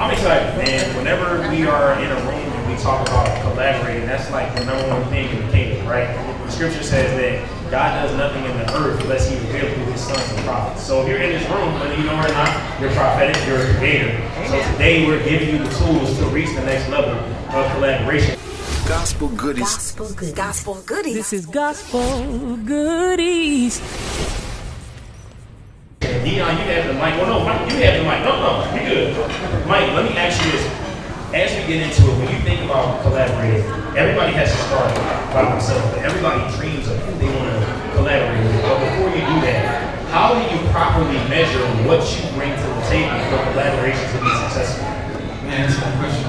I'm excited, man. Whenever we are in a room and we talk about collaborating, that's like the number one thing in the kingdom, right? The scripture says that God does nothing in the earth unless he reveals through his sons and prophets. So if you're in this room, whether you know or not, you're prophetic, you're a creator. So today we're giving you the tools to reach the next level of collaboration. Gospel goodies. Gospel goodies. Gospel goodies. This is gospel goodies. Deon, you have the mic. Oh no, Mike, you have the mic. No, you're good. Mike, let me ask you this. As we get into it, when you think about collaborating, everybody has to start by themselves. Everybody dreams of who they want to collaborate with. But before you do that, how do you properly measure what you bring to the table for collaboration to be successful? Man, that's a good question.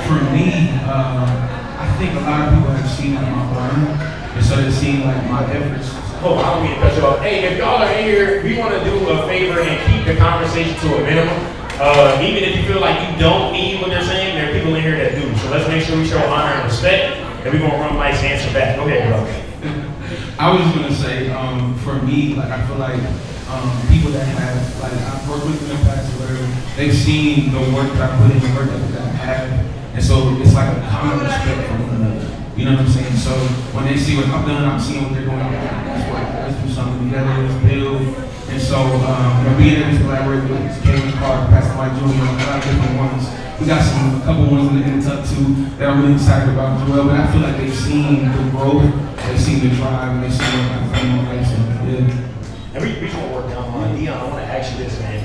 For me, I think a lot of people have seen my work, and so they've seen like my efforts. Oh, I don't mean to cut you off. Hey, if y'all are in here, we want to do a favor and keep the conversation to a minimum. Even if you feel like you don't need what they're saying, there are people in here that do. So let's make sure we show honor and respect, and we're going to run Mike's answer back. Go ahead, bro. I was just going to say, for me, like I feel like people that have, like I've worked with in the past where they've seen the work that I put in, the work that I have, and so it's like a common respect for one another. You know what I'm saying? So when they see what I've done, I'm seeing what they're doing. Let's work. Let's do something together. Let's build. And so, being able to collaborate with Kevin Clark, Pastor Mike Jr., a lot of different ones. We got a couple ones in the tuck too that I'm really excited about as well. But I feel like they've seen the growth, they've seen the drive, and they've seen what I'm doing. So, yeah. And we just want to work down on Deon. I want to ask you this, man.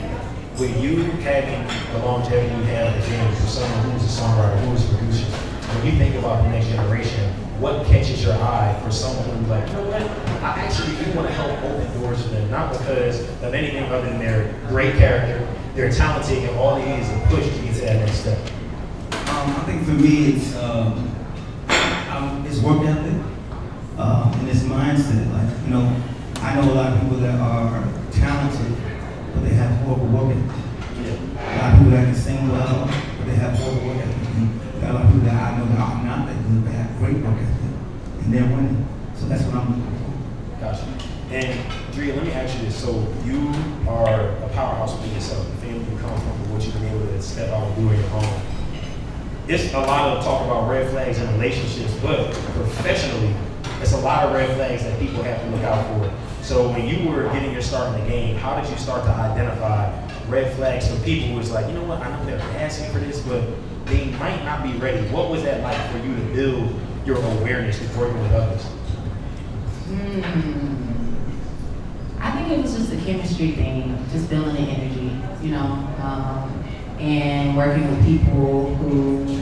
With you having the longevity you have at the game, for someone who's a songwriter, who's a producer, when you think about the next generation, what catches your eye for someone who's like, you know what, I actually do want to help open doors for them, not because of anything other than their great character, they're talented, and all it is a push to get to that next step? I think for me, it's work ethic and it's mindset. Like, you know, I know a lot of people that are talented, but they have horrible work ethic. A lot of people that can sing well, but they have horrible work ethic. A lot of people that I know that are not that good, but have great work ethic, and they're winning. So that's what I'm looking for. Gotcha. And DRIA, let me ask you this. So you are a powerhouse within yourself. The family you come from, what you've been able to step out and do in your home. It's a lot of talk about red flags in relationships, but professionally, it's a lot of red flags that people have to look out for. So when you were getting your start in the game, how did you start to identify red flags for people who was like, you know what, I know they're asking for this, but they might not be ready? What was that like for you to build your awareness with working with others? I think it was just a chemistry thing, just building the energy, you know, and working with people who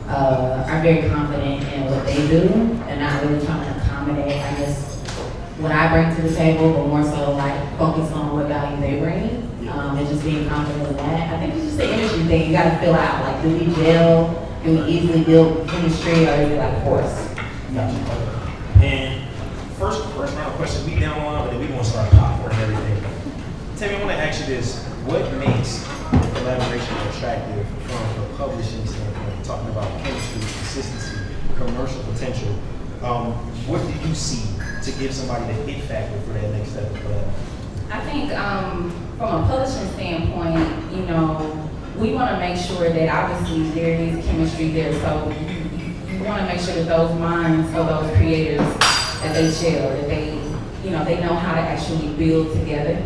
are very confident in what they do and not really trying to accommodate, I guess, what I bring to the table, but more so like focus on what value they bring. And just being confident in that. I think it's just the energy thing. You gotta fill out, like, do we gel? Can we easily build chemistry, or is it like force? Gotcha. And first round of questions, we down on, but then we want to start popcorn and everything. Tami, I want to ask you this. What makes collaboration attractive from a publishing standpoint, talking about chemistry, consistency, commercial potential? What do you see to give somebody the it factor for that next step of collab? I think from a publishing standpoint, you know, we want to make sure that obviously there is chemistry there. So you want to make sure that those minds of those creators, that they share, that they, you know, they know how to actually build together.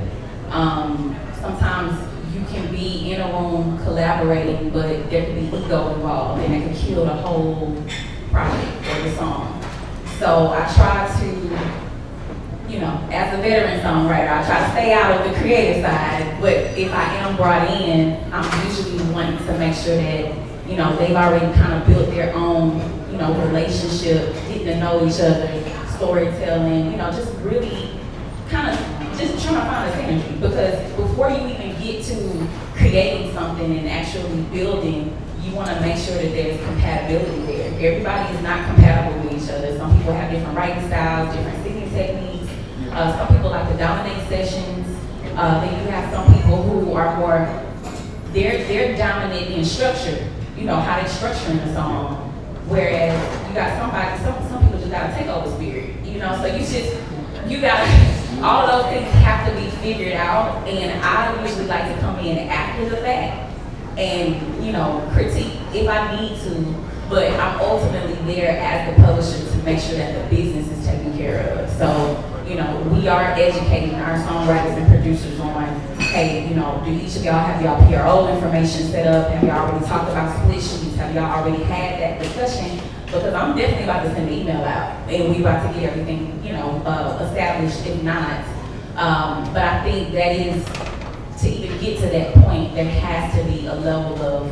Sometimes you can be in a room collaborating, but there can be ego involved, and it can kill the whole project or the song. So I try to, you know, as a veteran songwriter, I try to stay out of the creative side, but if I am brought in, I'm usually wanting to make sure that, you know, they've already kind of built their own, you know, relationship, getting to know each other, storytelling, you know, just really kind of just trying to find a synergy, because before you even get to creating something and actually building, you want to make sure that there's compatibility there. Everybody is not compatible with each other. Some people have different writing styles, different singing techniques. Some people like to dominate sessions. Then you have some people who are more, they're dominant in structure, you know, how they're structuring the song. Whereas you got some people just got to take over spirit, you know, so you got all of those things have to be figured out, and I usually like to come in after the fact and, you know, critique if I need to, but I'm ultimately there as the publisher to make sure that the business is taken care of. So, you know, we are educating our songwriters and producers on, hey, you know, do each of y'all have y'all PRO information set up? Have y'all already talked about split sheets? Have y'all already had that discussion? Because I'm definitely about to send an email out, and we about to get everything, you know, established, if not. But I think that is, to even get to that point, there has to be a level of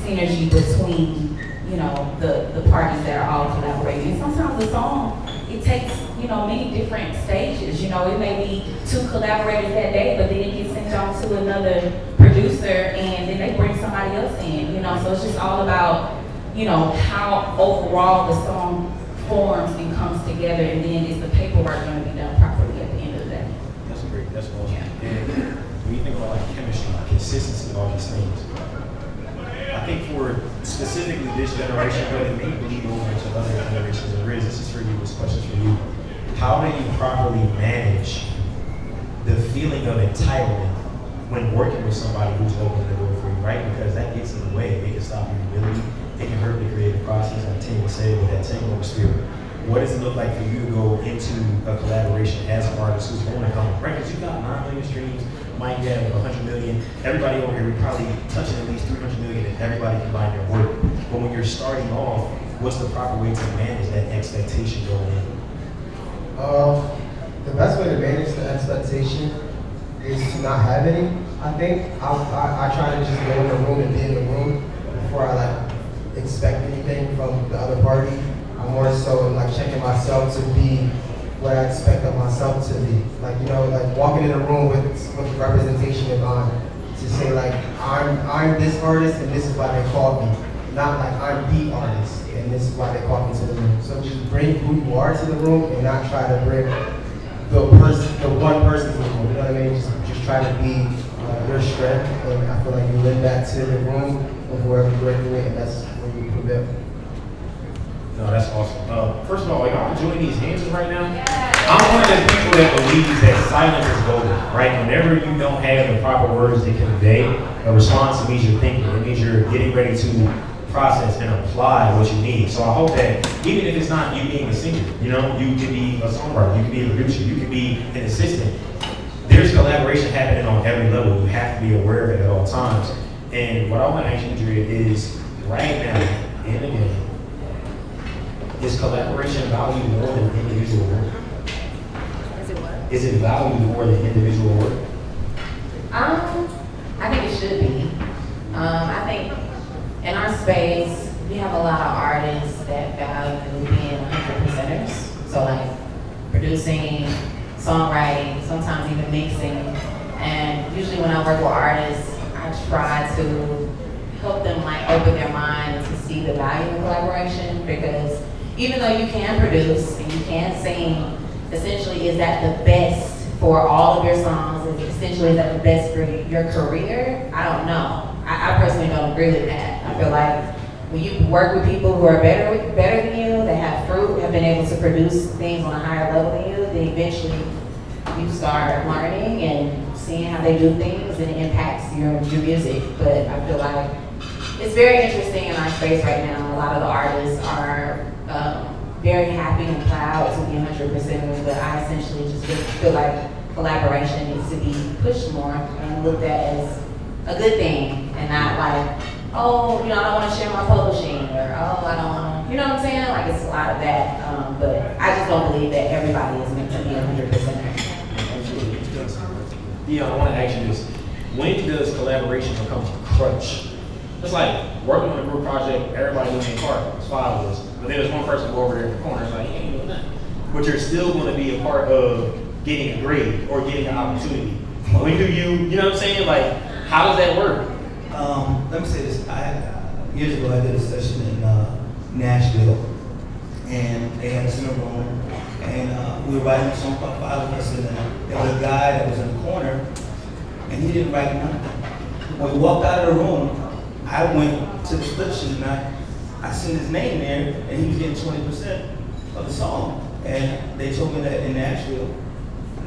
synergy between, you know, the parties that are all collaborating. And sometimes the song, it takes, you know, many different stages. You know, it may be 2 collaborators that day, but then it gets sent on to another producer, and then they bring somebody else in, you know. So it's just all about, you know, how overall the song forms and comes together, and then is the paperwork going to be done properly at the end of the day. That's great. That's awesome. And when you think about like chemistry, consistency, all these things, I think for specifically this generation, but it may bleed over into other generations. And Riz, this is for you. This question's for you. How do you properly manage the feeling of entitlement when working with somebody who's opening the door for you, right? Because that gets in the way. It can stop your humility. It can hurt the creative process. Like Tami said, with that takeover spirit. What does it look like for you to go into a collaboration as an artist who's going to come with records? You got 9 million streams, might have 100 million. Everybody over here, we probably touching at least 300 million if everybody combine their work. But when you're starting off, what's the proper way to manage that expectation going in? The best way to manage the expectation is to not have any. I think I try to just go in the room and be in the room before I like expect anything from the other party. I'm more so like checking myself to be what I expect of myself to be. Like, you know, like walking in a room with representation in mind to say like, I'm this artist and this is why they called me. Not like I'm the artist and this is why they called me to the room. So just bring who you are to the room and not try to bring the one person to the room. You know what I mean? Just try to be your strength, and I feel like you lend that to the room of whoever you're working with, and that's where you prevail. No, that's awesome. First of all, y'all enjoying these answers right now? I'm one of the people that believes that silence is golden, right? Whenever you don't have the proper words to convey a response, it means you're thinking. It means you're getting ready to process and apply what you need. So I hope that even if it's not you being a singer, you know, you can be a songwriter, you can be a producer, you can be an assistant. There's collaboration happening on every level. You have to be aware of it at all times. And what I want to ask you, Drea, is right now, and again, is collaboration valued more than individual work? Is it what? Is it valued more than individual work? I think it should be. I think in our space, we have a lot of artists that value being 100%ers. So like producing, songwriting, sometimes even mixing. And usually when I work with artists, I try to help them like open their mind to see the value in collaboration, because even though you can produce and you can sing, essentially is that the best for all of your songs? Essentially is that the best for your career? I don't know. I personally don't agree with that. I feel like when you work with people who are better than you, that have fruit, have been able to produce things on a higher level than you, then eventually you start learning and seeing how they do things, and it impacts your music. But I feel like it's very interesting in our space right now. A lot of the artists are very happy and proud to be 100%ers, but I essentially just feel like collaboration needs to be pushed more and looked at as a good thing, and not like, oh, you know, I don't want to share my publishing, or oh, I don't want to, you know what I'm saying? Like, it's a lot of that, but I just don't believe that everybody is meant to be 100%er. Deon, I want to ask you this. When does collaboration become a crutch? It's like working on a group project, everybody lives in a car, it's 5 of us, but then there's one person go over there in the corner, it's like, he ain't doing nothing. But you're still going to be a part of getting a grade or getting an opportunity. When do you know what I'm saying? Like, how does that work? Let me say this. Years ago, I did a session in Nashville, and they had us in a room, and we were writing a song called 5 of Us, and there was a guy that was in the corner, and he didn't write nothing. When we walked out of the room, I went to the split sheet, and I seen his name there, and he was getting 20% of the song. And they told me that in Nashville,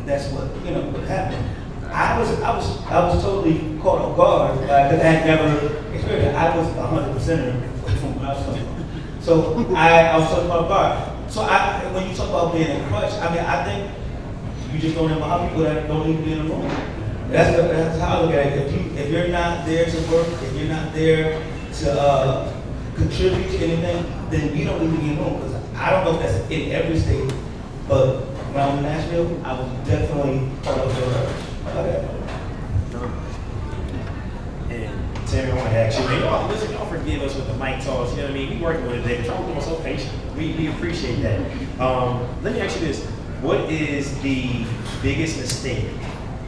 that's what, you know, what happened. I was totally caught off guard because I had never experienced it. I was 100% from what I was talking about. So I was totally caught off guard. So when you talk about being a crutch, I mean, I think you just don't allow people that don't even be in the room. That's how I look at it. If you're not there to work, if you're not there to contribute to anything, then you don't need to be in the room. Because I don't know if that's in every state, but when I was in Nashville, I was definitely part of the And Tami, I want to ask you, man, listen, y'all forgive us with the mic toss, you know what I mean? We working with it, David. Y'all doing so patient. We appreciate that. Let me ask you this. What is the biggest mistake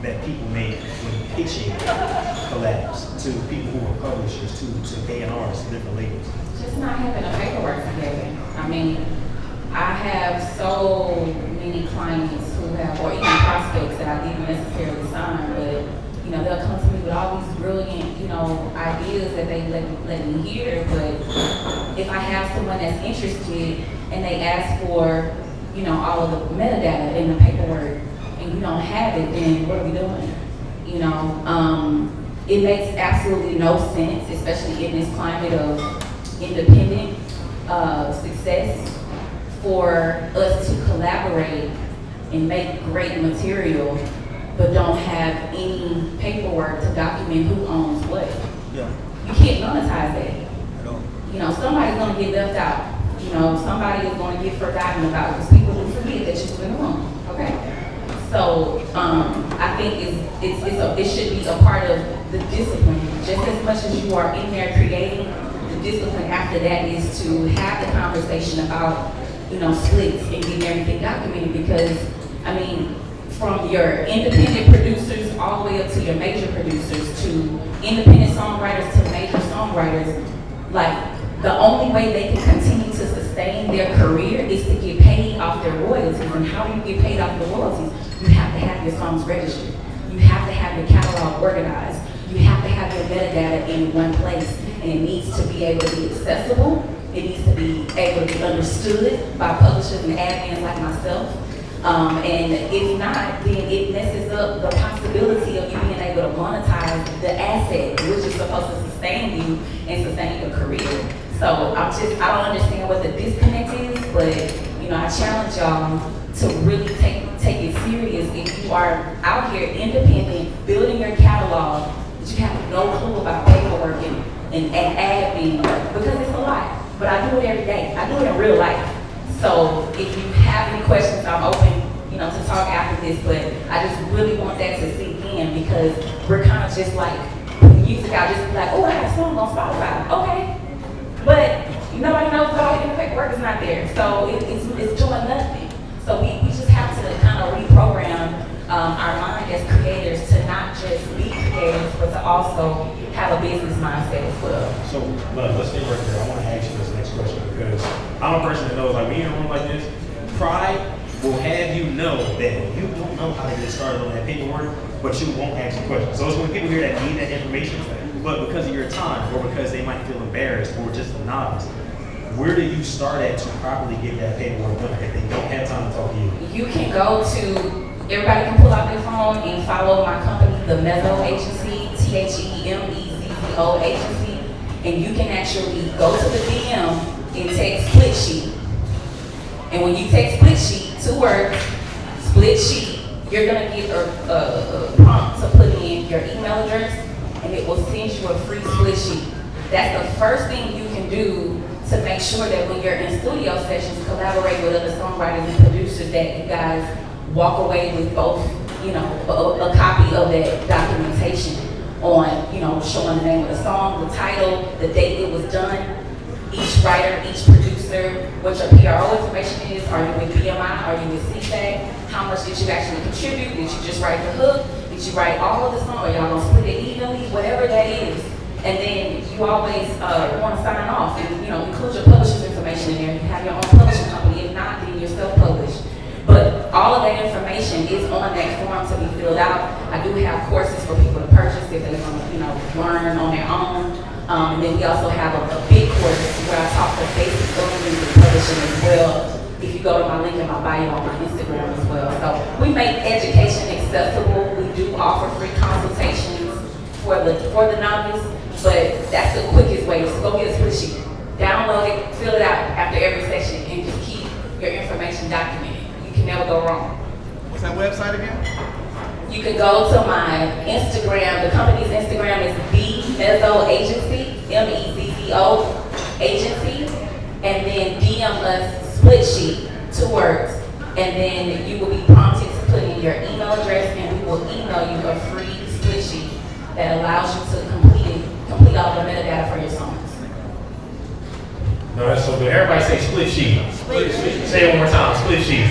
that people make when pitching collabs to people who are publishers, to A&Rs, to different labels? Just not having the paperwork together. I mean, I have so many clients who have, or even prospects that I didn't necessarily sign, but you know, they'll come to me with all these brilliant, you know, ideas that they let me hear. But if I have someone that's interested and they ask for, you know, all of the metadata in the paperwork, and you don't have it, then what are we doing? You know, it makes absolutely no sense, especially in this climate of independent success, for us to collaborate and make great material, but don't have any paperwork to document who owns what. Yeah. You can't monetize that. You know, somebody's gonna get left out. You know, somebody is gonna get forgotten about because people will forget that you were in the room. Okay. So I think it should be a part of the discipline. Just as much as you are in there creating, the discipline after that is to have the conversation about, you know, splits and getting everything documented. Because I mean, from your independent producers all the way up to your major producers, to independent songwriters to major songwriters, like the only way they can continue to sustain their career is to get paid off their royalties. And how do you get paid off the royalties? You have to have your songs registered. You have to have your catalog organized. You have to have your metadata in one place. And it needs to be able to be accessible. It needs to be able to be understood by publishers and admins like myself. And if not, then it messes up the possibility of you being able to monetize the asset, which is supposed to sustain you and sustain your career. So I don't understand what the disconnect is, but you know, I challenge y'all to really take it serious. If you are out here independent, building your catalog, but you have no clue about paperwork and admin, because it's a lot. But I do it every day. I do it in real life. So if you have any questions, I'm open, you know, to talk after this. But I just really want that to sink in, because we're kind of just like putting music out, just be like, oh, I have a song on Spotify. Okay, but nobody knows about it, and the paperwork is not there. So it's doing nothing. So we just have to kind of reprogram our mind as creators to not just be creators, but to also have a business mindset as well. So let's stay right there. I want to ask you this next question, because I'm a person that knows, like, being in a room like this, pride will have you know that you don't know how to get started on that paperwork, but you won't ask the question. So it's when people hear that need that information, but because of your time, or because they might feel embarrassed, or just a novice, where do you start at to properly get that paperwork done if they don't have time to talk to you? You can go to, everybody can pull out their phone and follow my company, the Mezzo Agency, THEMEZZO Agency, and you can actually go to the DM and text split sheet. And when you text split sheet, 2 words, split sheet, you're gonna get a prompt to put in your email address, and it will send you a free split sheet. That's the first thing you can do to make sure that when you're in studio sessions, collaborate with other songwriters and producers, that you guys walk away with both, you know, a copy of that documentation on, you know, showing the name of the song, the title, the date it was done, each writer, each producer, what your PRO information is. Are you with BMI? Are you with CSAC? How much did you actually contribute? Did you just write the hook? Did you write all of the song? Are y'all gonna split it evenly? Whatever that is. And then you always want to sign off and, you know, include your publisher's information in there. You have your own publishing company. If not, then you're self-published. But all of that information is on that form to be filled out. I do have courses for people to purchase if they want to, you know, learn on their own. And then we also have a big course where I talk the basic elements of publishing as well. If you go to my link in my bio on my Instagram as well. So we make education accessible accessible. We do offer free consultations for the novice, but that's the quickest way. So go get a split sheet, download it, fill it out after every session, and just keep your information documented. You can never go wrong. What's that website again? You can go to my Instagram. The company's Instagram is Mezzo Agency, Mezzo Agency, and then DM us split sheet, 2 words, and then you will be prompted to put in your email address, and we will email you a free split sheet that allows you to complete all the metadata for your songs. No, that's so good. Everybody say split sheet. Split sheet. Say it one more time, split sheet.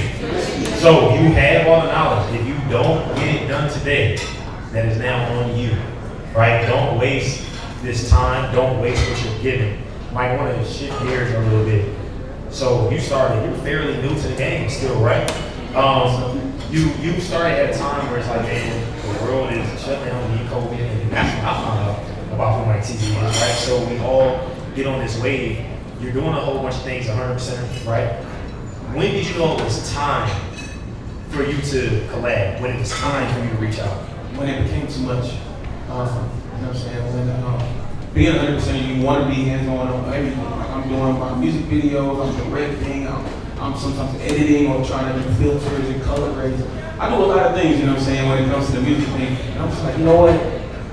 So you have all the knowledge. If you don't get it done today, that is now on you, right? Don't waste this time. Don't waste what you're given. Might want to shift gears a little bit. So you're fairly new to the game still, right? You started at a time where it's like, man, the world is shut down due to COVID, and that's what I found out about who my Teezy is, right? So we all get on this wave. You're doing a whole bunch of things 100%, right? When did you know it was time for you to collab? When it was time for you to reach out? When it became too much. You know what I'm saying? When being 100%, you want to be hands-on on everything. Like I'm doing my music videos, I'm directing, I'm sometimes editing or trying to do filters and color grades. I do a lot of things, you know what I'm saying, when it comes to the music thing. And I'm just like, you know what?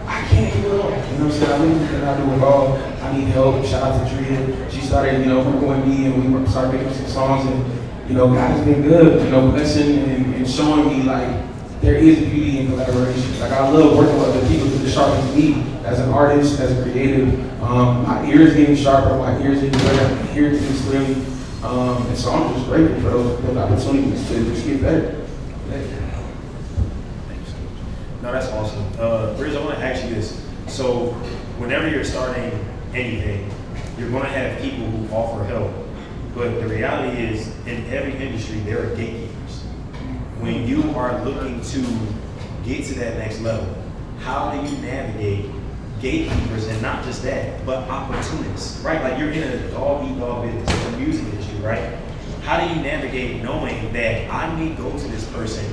I can't do it all. You know what I'm saying? I really think I do it all. I need help. Shout out to DRIA. She started, working with me, and we started making some songs, and God has been good, blessing and showing me like there is beauty in collaboration. Like I love working with other people who are sharp as me as an artist, as a creative. My ears getting sharper, my ears getting better, my ears getting clearly. And so I'm just grateful for those opportunities to just get better. No, that's awesome. Rizo, I want to ask you this. So whenever you're starting anything, you're going to have people who offer help. But the reality is, in every industry, there are gatekeepers. When you are looking to get to that next level, how do you navigate gatekeepers, and not just that, but opportunists, right? Like you're in a dog-eat-dog business, it's a music industry, right? How do you navigate knowing that I may go to this person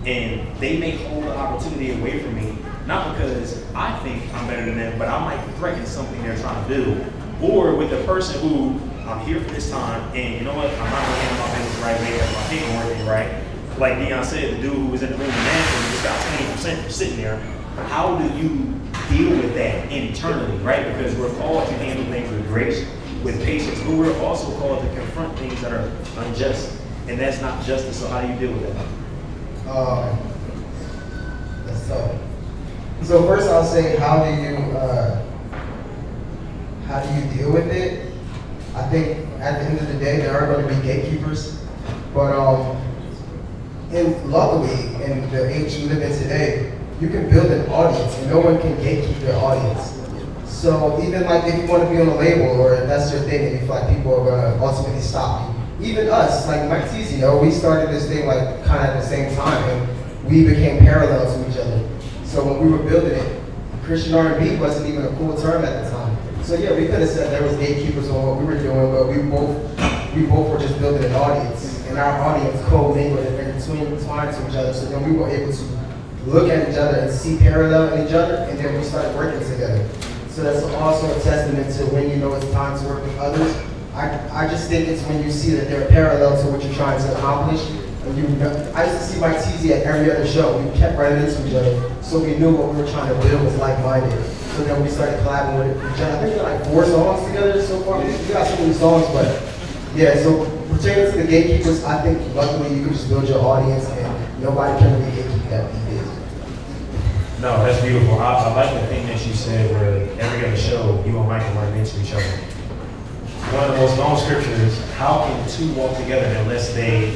and they may hold the opportunity away from me, not because I think I'm better than them, but I might threaten something they're trying to build, or with the person who I'm here for this time, and you know what, I'm not going to handle my business right way, that's my paperwork thing, right? Like Deon said, the dude who was in the room, the manager, just got 20% for sitting there. How do you deal with that internally, right? Because we're called to handle things with grace, with patience, but we're also called to confront things that are unjust, and that's not justice. So how do you deal with that? That's tough. So first I'll say, how do you deal with it? I think at the end of the day, there are going to be gatekeepers, but luckily in the age we live in today, you can build an audience, and no one can gatekeep your audience. So even like if you want to be on a label, or if that's your thing, and you feel like people are going to ultimately stop you, even us, like my Teezy, we started this thing like kind of at the same time, and we became parallel to each other. So when we were building it, Christian R&B wasn't even a cool term at the time. So yeah, we could have said there was gatekeepers on what we were doing, but we both were just building an audience, and our audience co-mingled and intertwined to each other. So then we were able to look at each other and see parallel in each other, and then we started working together. So that's also a testament to when you know it's time to work with others. I just think it's when you see that they're parallel to what you're trying to accomplish. And I used to see my Teezy at every other show. We kept running into each other, so we knew what we were trying to build was like-minded. So then we started collabing with each other. I think we got like 4 songs together so far. We got so many songs, but yeah, so pertaining to the gatekeepers, I think luckily you can just build your audience, and nobody can really gatekeep that these days. No, that's beautiful. I like the thing that you said where every other show, you and Michael run into each other. One of the most known scriptures, how can two walk together unless they...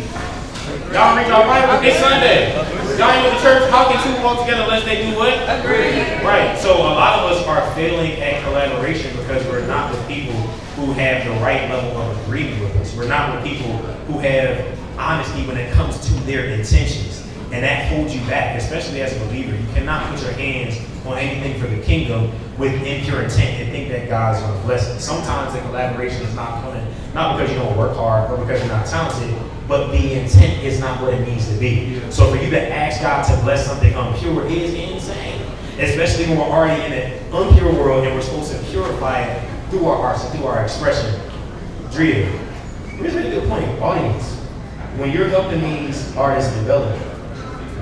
Y'all read y'all Bible? It's Sunday. Y'all ain't with the church, how can two walk together unless they do what? Agree. Right, so a lot of us are failing at collaboration because we're not with people who have the right level of agreement with us. We're not with people who have honesty when it comes to their intentions. And that holds you back, especially as a believer. You cannot put your hands on anything for the kingdom with impure intent and think that God's going to bless it. Sometimes the collaboration is not coming, not because you don't work hard or because you're not talented, but the intent is not what it needs to be. So for you to ask God to bless something impure is insane, especially when we're already in an impure world and we're supposed to purify it through our arts and through our expression. DRIA, here's a really good point. Audience, when you're helping these artists develop,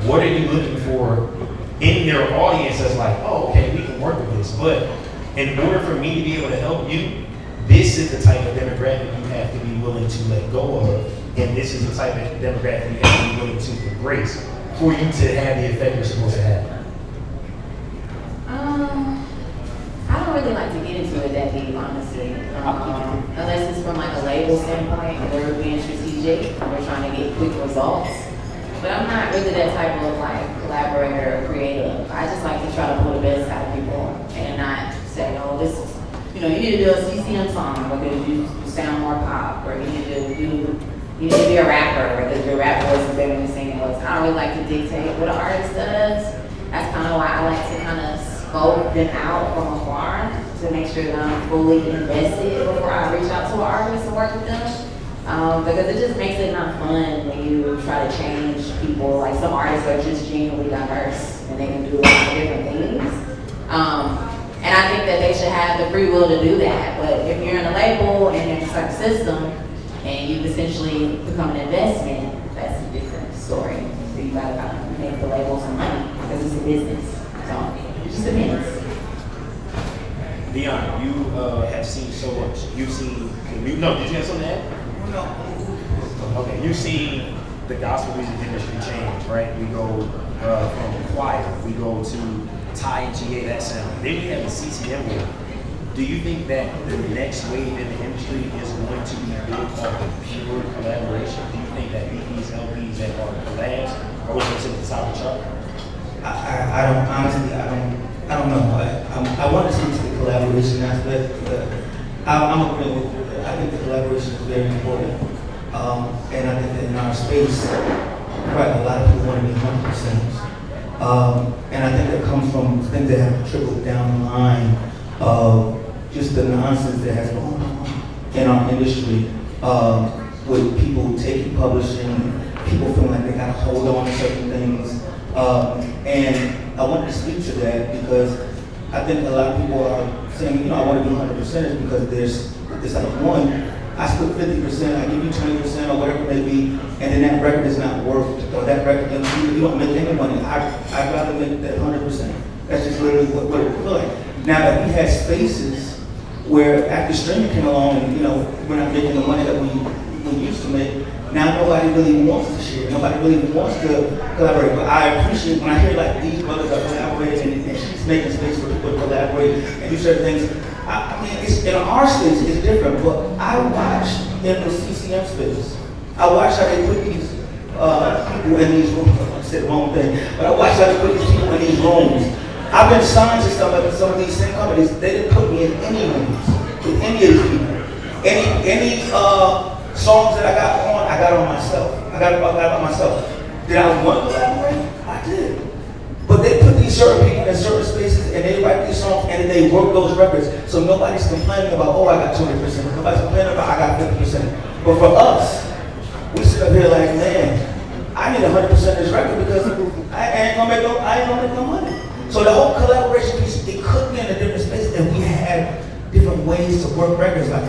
what are you looking for in their audience that's like, oh, okay, we can work with this. But in order for me to be able to help you, this is the type of demographic you have to be willing to let go of. And this is the type of demographic you have to be willing to embrace for you to have the effect you're supposed to have. I don't really like to get into it that deep, honestly. Unless it's from like a label standpoint, where we're being strategic, and we're trying to get quick results. But I'm not really that type of like collaborator or creative. I just like to try to pull the best out of people and not say, oh, this is, you need to do a CCM song because you sound more pop, or you need to be a rapper because your rap voice is better than your singing voice. I don't really like to dictate what an artist does. That's kind of why I like to kind of scope them out from afar to make sure that I'm fully invested before I reach out to an artist and work with them. Because it just makes it not fun when you try to change people. Like some artists are just genuinely diverse and they can do a lot of different things. And I think that they should have the free will to do that. But if you're in a label and you're in a certain system and you've essentially become an investment, that's a different story. So you gotta kind of make the label some money because it's a business. So it just depends. Deon, you have seen so much. You've seen, did you have something to add? No. Okay, you've seen the gospel music industry change, right? We go from choir, we go to Ty and GA, that sound. Then we have the CCM wave. Do you think that the next wave in the industry is going to be built off of pure collaboration? Do you think that EPs, LPs that are collabs are going to sit at the top of the chart? I don't, honestly, I don't know. I want to see to the collaboration aspect, but I'm agreeing with you. I think the collaboration is very important. And I think that in our space, right, a lot of people want to be 100%. And I think that comes from things that have trickled down the line of just the nonsense that has gone on in our industry, with people taking publishing, people feeling like they got to hold on to certain things. And I wanted to speak to that because I think a lot of people are saying, I want to be 100% because there's like one, I split 50%, I give you 20% or whatever it may be, and then that record is not worth, or that record, you don't make any money. I'd rather make that 100%. That's just literally what it feels like. Now, if we had spaces where after streaming came along and, we're not making the money that we used to make, now nobody really wants to share. Nobody really wants to collaborate. But I appreciate when I hear like these brothers are collaborating and she's making space for people to collaborate and do certain things. I mean, it's, in our space, it's different, but I watch in the CCM space, I watch how they put these people in these rooms. I said the wrong thing, but I watch how they put these people in these rooms. I've been signed to some of these same companies. They didn't put me in any rooms with any of these people. Any songs that I got on myself. I got on myself. Did I want to collaborate? I did. But they put these certain people in certain spaces and they write these songs and then they work those records. So nobody's complaining about, I got 20%. Nobody's complaining about, I got 50%. But for us, we sit up here like, man, I need 100% of this record because I ain't gonna make no money. So the whole collaboration piece, it could be in a different space and we had different ways to work records. Like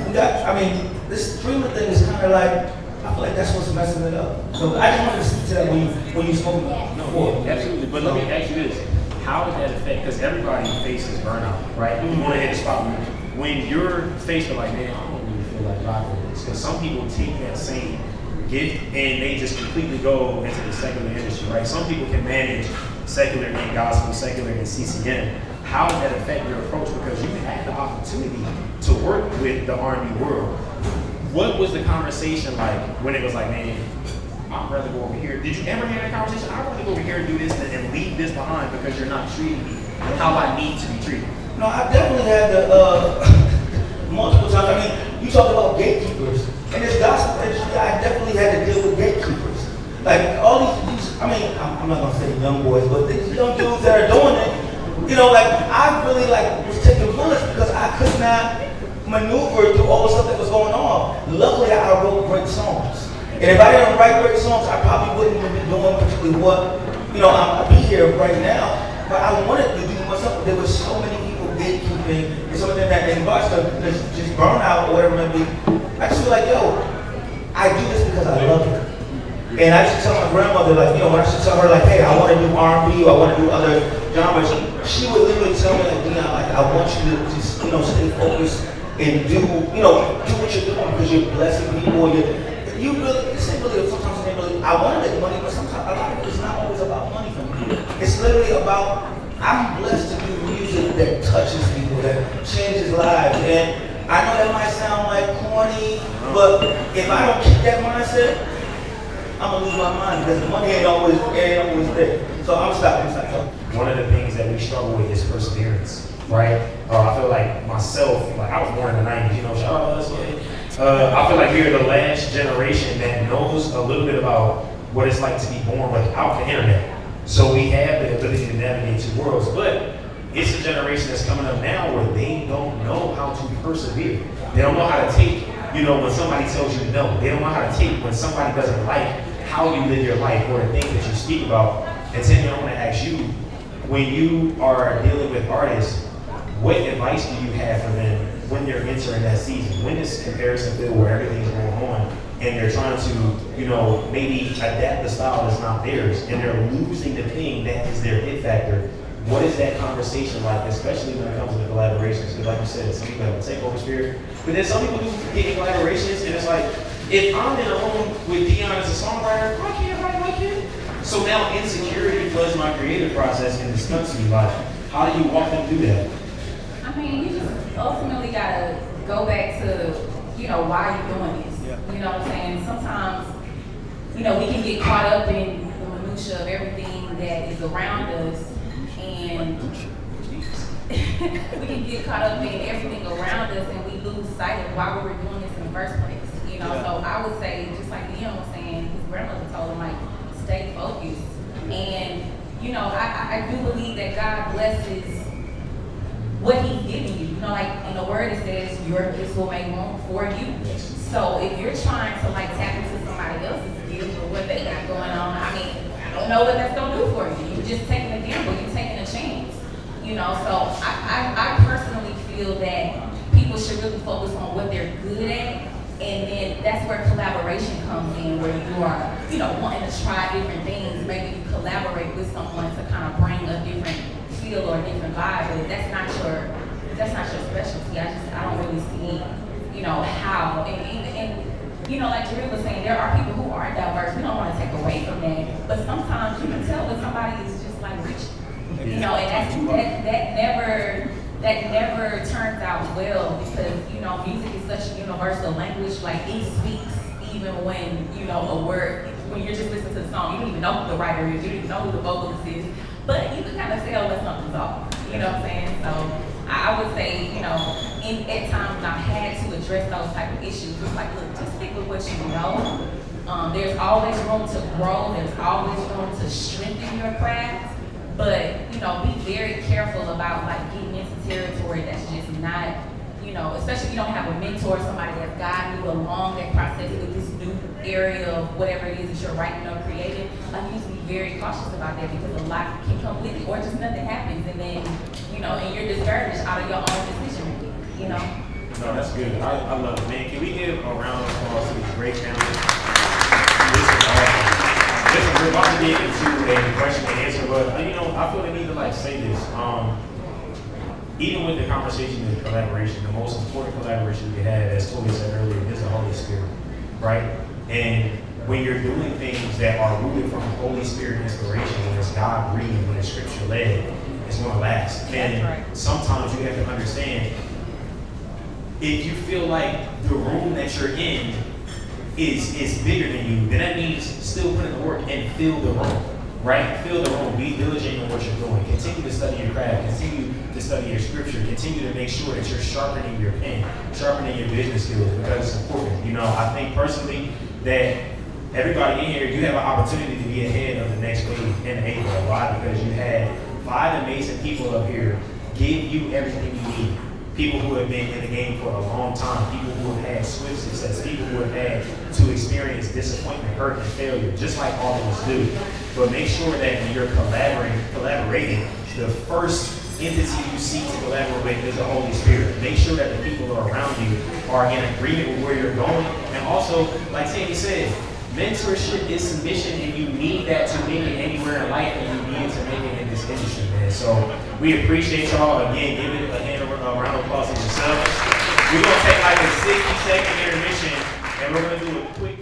this streaming thing is kind of like, I feel like that's what's messing it up. So I just wanted to speak to that when you spoke about it. No, absolutely. But let me ask you this. How does that affect, because everybody faces burnout, right? You want to hit a spot when you're faced with like, man, I don't really feel like rocking with this. Because some people take that same gift and they just completely go into the secular industry, right? Some people can manage secular and gospel, secular and CCM. How does that affect your approach? Because you had the opportunity to work with the R&B world. What was the conversation like when it was like, man, I'd rather go over here. Did you ever have that conversation? I'd rather go over here and do this and leave this behind because you're not treating me how I need to be treated. No, I definitely had the multiple times. I mean, you talk about gatekeepers. In this gospel industry, I definitely had to deal with gatekeepers. Like all these I'm not gonna say young boys, but these young dudes that are doing it, like I really was taking fullest because I could not maneuver through all the stuff that was going on. Luckily, I wrote great songs. And if I didn't write great songs, I probably wouldn't even be doing particularly what, I'd be here right now. But I wanted to do myself, but there was so many people gatekeeping and so many that in regards to just burnout or whatever it may be. I just feel like, I do this because I love it. And I used to tell my grandmother, like, when I should tell her, like, hey, I want to do R&B or I want to do other genres, she would literally tell me, like, Deon, like, I want you to just, stay focused and do what you're doing because you're blessing people. It's ain't really, sometimes it ain't really, I want to make money, but sometimes a lot of it is not always about money for me. It's literally about, I'm blessed to do music that touches people, that changes lives. And I know that might sound like corny, but if I don't keep that mindset, I'm gonna lose my mind because the money ain't always there. So I'm stopping. One of the things that we struggle with is perseverance, right? I feel like myself, I was born in the 90s, shout out to us. I feel like we're the last generation that knows a little bit about what it's like to be born without the internet. So we have the ability to navigate two worlds, but it's a generation that's coming up now where they don't know how to persevere. They don't know how to take, when somebody tells you no. They don't know how to take when somebody doesn't like how you live your life or the things that you speak about. And Tami, I want to ask you, when you are dealing with artists, what advice do you have for them when they're entering that season? When this comparison field where everything's going on and they're trying to, maybe adapt the style that's not theirs and they're losing the thing that is their hit factor? What is that conversation like, especially when it comes to collaborations? Because like you said, some people have a takeover spirit, but then some people do get in collaborations and it's like, if I'm in a room with Deon as a songwriter, I can't write like him. So now insecurity floods my creative process and stunts me. Like, how do you walk them through that? I mean, you just ultimately gotta go back to, why you're doing this. Yeah. You know what I'm saying? Sometimes, we can get caught up in the minutia of everything that is around us, and we can get caught up in everything around us, and we lose sight of why we were doing this in the first place. So I would say, just like Deon was saying, his grandmother told him, like, stay focused. And, I do believe that God blesses what he's giving you. Like in the word it says, your gifts will make room for you. So if you're trying to tap into somebody else's gift or what they got going on, I don't know what that's gonna do for you. You're just taking a gamble, you're taking a chance. So I personally feel that people should really focus on what they're good at. And then that's where collaboration comes in, where you are, wanting to try different things. Maybe you collaborate with someone to kind of bring a different feel or a different vibe, but if that's not your specialty, I don't really see, how. And like Jerry was saying, there are people who are diverse. We don't want to take away from that, but sometimes you can tell when somebody is just like rich, and that never turns out well because, music is such a universal language. Like, it speaks even when, a word, when you're just listening to the song, you don't even know who the writer is, you don't even know who the vocalist is, but you can kind of tell when something's off, you know what I'm saying? So I would say, at times when I've had to address those type of issues, it's like, look, just stick with what you know. There's always room to grow, there's always room to strengthen your craft. But, be very careful about getting into territory that's just not, especially if you don't have a mentor, somebody that's guiding you along that process with this new area of whatever it is that you're writing or creating. You need to be very cautious about that because a lot can come with it or just nothing happens and then, and you're discouraged out of your own decision making, No, that's good. I love it, man. Can we give a round of applause to these great families? Listen, we're about to get into a question and answer, but I feel the need to say this. Even with the conversation and collaboration, the most important collaboration we have, as Toby said earlier, is the Holy Spirit, right? And when you're doing things that are rooted from Holy Spirit inspiration, when it's God breathed, when it's Scripture led, it's going to last. And sometimes you have to understand, if you feel like the room that you're in is bigger than you, then that means still put in the work and fill the room, right? Fill the room, be diligent in what you're doing. Continue to study your craft, continue to study your scripture, continue to make sure that you're sharpening your pen, sharpening your business skills, because it's important. I think personally that everybody in here, you have an opportunity to be ahead of the next wave in the ATL. Why? Because you had 5 amazing people up here give you everything you need. people who have been in the game for a long time, people who have had swift success, people who have had to experience disappointment, hurt, and failure, just like all of us do. But make sure that when you're collaborating, the first entity you seek to collaborate with is the Holy Spirit. Make sure that the people around you are in agreement with where you're going. And also, like Tami said, mentorship is submission, and you need that to make it anywhere in life, and you need it to make it in this industry, man. So we appreciate y'all. Again, give it a round of applause to yourselves. We're going to take like a 60-second intermission, and we're going to do a quick